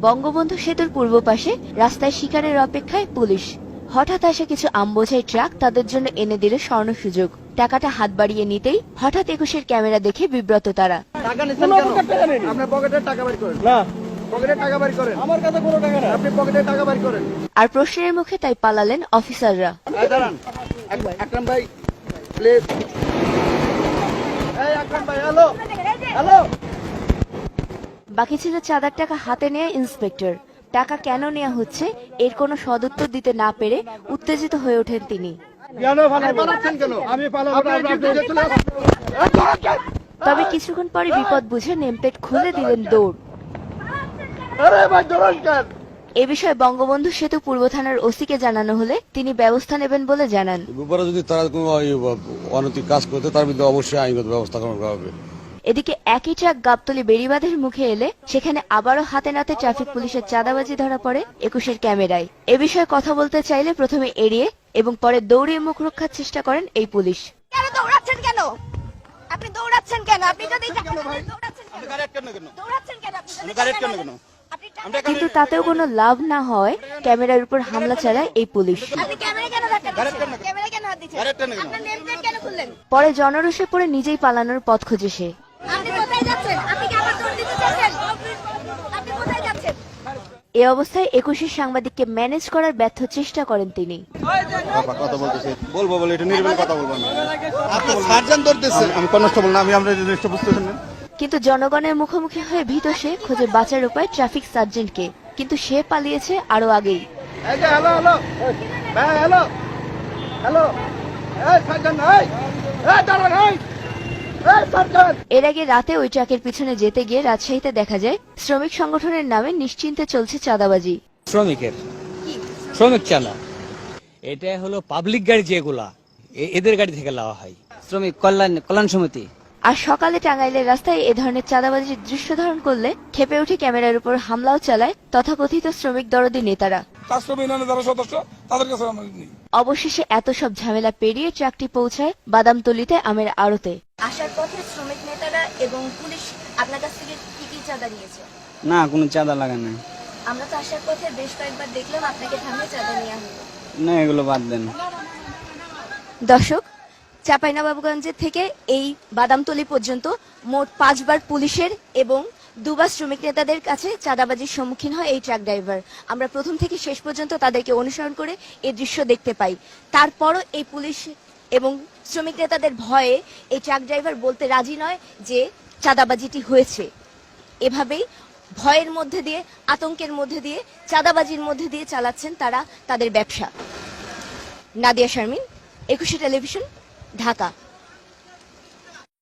বঙ্গবন্ধু সেতুর পূর্ব পাশে রাস্তায় শিকারের অপেক্ষায় পুলিশ। হঠাৎ আসা কিছু আমবোঝাই ট্রাক তাদের জন্য এনে দিল স্বর্ণ সুযোগ। টাকাটা হাত বাড়িয়ে নিতেই হঠাৎ ২১-এর ক্যামেরা দেখে বিব্রত তারা। আর প্রশ্নের মুখে তাই পালালেন অফিসাররা। বাকি ছিল চাঁদার টাকা হাতে নেয়া ইন্সপেক্টর। টাকা কেন নেওয়া হচ্ছে এর কোনো সদুত্তর দিতে না পেরে উত্তেজিত হয়ে ওঠেন তিনি। তবে কিছুক্ষণ পরে বিপদ বুঝে নেমপ্লেট খুলে দিলেন দৌড়। এ বিষয়ে বঙ্গবন্ধু সেতু পূর্ব থানার ওসিকে জানানো হলে তিনি ব্যবস্থা নেবেন বলে জানান। যদি তারা কোনো অনৈতিক কাজ করতে তার বিরুদ্ধে অবশ্যই আইনগত ব্যবস্থা গ্রহণ করা হবে। এদিকে একই ট্রাক গাবতলী বেড়িবাঁধের মুখে এলে সেখানে আবারও হাতে নাতে ট্রাফিক পুলিশের চাঁদাবাজি ধরা পড়ে ২১-এর ক্যামেরায়। এ বিষয়ে কথা বলতে চাইলে প্রথমে এড়িয়ে এবং পরে দৌড়িয়ে মুখ রক্ষার চেষ্টা করেন এই পুলিশ। কেন দৌড়াচ্ছেন কেন? আপনি দৌড়াচ্ছেন কেন? আপনি যদি কিন্তু তাতেও কোনো লাভ না হয় ক্যামেরার উপর হামলা চালায় এই পুলিশ। পরে জনরোষে পড়ে নিজেই পালানোর পথ খুঁজে সে। এ অবস্থায় ২১-এর সাংবাদিককে ম্যানেজ করার ব্যর্থ চেষ্টা করেন তিনি। কিন্তু জনগণের মুখোমুখি হয়ে ভীত সে খোঁজে বাঁচার উপায় ট্রাফিক সার্জেন্টকে, কিন্তু সে পালিয়েছে আরো আগেই। এর আগে রাতে ওই ট্রাকের পিছনে যেতে গিয়ে রাজশাহীতে দেখা যায় শ্রমিক সংগঠনের নামে নিশ্চিন্তে চলছে চাঁদাবাজি। শ্রমিক চাঁদা এটা হলো পাবলিক গাড়ি, যেগুলা এদের গাড়ি থেকে নেওয়া হয়, শ্রমিক কল্যাণ সমিতি। আর সকালে টাঙ্গাইলের রাস্তায় এ ধরনের চাঁদাবাজির দৃশ্য ধারণ করলে ক্ষেপে উঠে ক্যামেরার উপর হামলাও চালায় তথাকথিত শ্রমিক দরদি নেতারা। অবশেষে এত সব ঝামেলা পেরিয়ে ট্রাকটি পৌঁছায় বাদামতলীতে আমের আড়তে। আসার পথে শ্রমিক নেতারা এবং পুলিশ আপনার কাছ থেকে কি কি চাঁদা নিয়েছে? না, কোনো চাঁদা লাগা নাই। আমরা তো আসার পথে বেশ কয়েকবার দেখলাম আপনাকে থামিয়ে চাঁদা নেওয়া হলো। না, এগুলো বাদ দেন। দর্শক, চাঁপাইনবাবগঞ্জের থেকে এই বাদামতলী পর্যন্ত মোট ৫ বার পুলিশের এবং ২ বার শ্রমিক নেতাদের কাছে চাঁদাবাজির সম্মুখীন হয় এই ট্রাক ড্রাইভার। আমরা প্রথম থেকে শেষ পর্যন্ত তাদেরকে অনুসরণ করে এই দৃশ্য দেখতে পাই। তারপরও এই পুলিশ এবং শ্রমিক নেতাদের ভয়ে এই ট্রাক ড্রাইভার বলতে রাজি নয় যে চাঁদাবাজিটি হয়েছে। এভাবেই ভয়ের মধ্যে দিয়ে, আতঙ্কের মধ্যে দিয়ে, চাঁদাবাজির মধ্যে দিয়ে চালাচ্ছেন তারা তাদের ব্যবসা। নাদিয়া শারমিন, ২১ টেলিভিশন, ঢাকা।